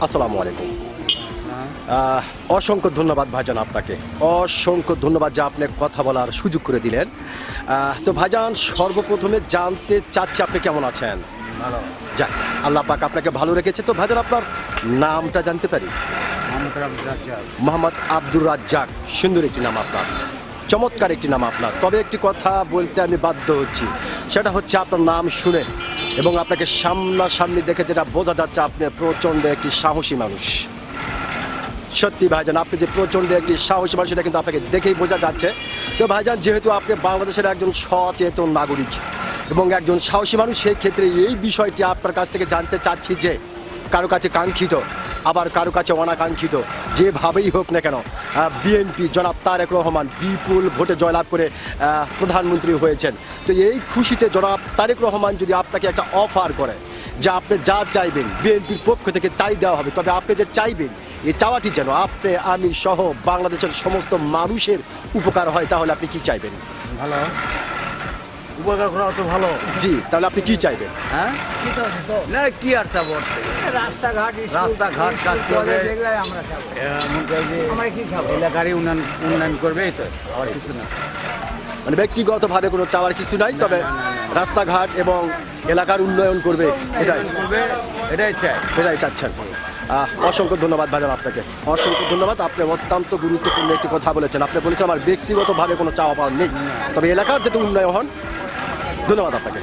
আসসালামু আলাইকুম। অসংখ্য ধন্যবাদ ভাইজান, আপনাকে অসংখ্য ধন্যবাদ যে আপনি কথা বলার সুযোগ করে দিলেন। তো ভাইজান, সর্বপ্রথমে জানতে চাচ্ছি আপনি কেমন আছেন? ভালো। যাক, আল্লাহ পাক আপনাকে ভালো রেখেছে। তো ভাইজান, আপনার নামটা জানতে পারি? মোহাম্মদ আব্দুর রাজ্জাক। সুন্দর একটি নাম আপনার, চমৎকার একটি নাম আপনার। তবে একটি কথা বলতে আমি বাধ্য হচ্ছি, সেটা হচ্ছে আপনার নাম শুনে এবং আপনাকে সামনাসামনি দেখে যেটা বোঝা যাচ্ছে, আপনি প্রচণ্ড একটি সাহসী মানুষ। সত্যি ভাইজান, আপনি যে প্রচণ্ড একটি সাহসী মানুষ, সেটা কিন্তু আপনাকে দেখেই বোঝা যাচ্ছে। তো ভাইজান, যেহেতু আপনি বাংলাদেশের একজন সচেতন নাগরিক এবং একজন সাহসী মানুষ, সেই ক্ষেত্রে এই বিষয়টি আপনার কাছ থেকে জানতে চাচ্ছি যে কারো কাছে কাঙ্ক্ষিত, আবার কারো কাছে অনাকাঙ্ক্ষিত, যেভাবেই হোক না কেন, বিএনপি জনাব তারেক রহমান বিপুল ভোটে জয়লাভ করে প্রধানমন্ত্রী হয়েছেন। তো এই খুশিতে জনাব তারেক রহমান যদি আপনাকে একটা অফার করে যে আপনি যা চাইবেন বিএনপির পক্ষ থেকে তাই দেওয়া হবে, তবে আপনি যে চাইবেন এই চাওয়াটি যেন আপনি, আমি সহ বাংলাদেশের সমস্ত মানুষের উপকার হয়, তাহলে আপনি কি চাইবেন? ভালো উপকার করা তো ভালো। জি, তাহলে আপনি কি চাইবেন? হ্যাঁ, না কি আর চাবো, রাস্তাঘাট কাজ করবে, এলাকারই উন্নয়ন করবে, এই তো আর কিছু না। মানে ব্যক্তিগতভাবে কোনো চাওয়ার কিছু নাই, তবে রাস্তাঘাট এবং এলাকার উন্নয়ন করবে, এটাই চাচ্ছেন। অসংখ্য ধন্যবাদ ভাইজান, আপনাকে অসংখ্য ধন্যবাদ। আপনি অত্যন্ত গুরুত্বপূর্ণ একটি কথা বলেছেন। আপনি বলেছেন আমার ব্যক্তিগতভাবে কোনো চাওয়া পাওয়া নেই, তবে এলাকার যাতে উন্নয়ন হন। ধন্যবাদ আপনাকে।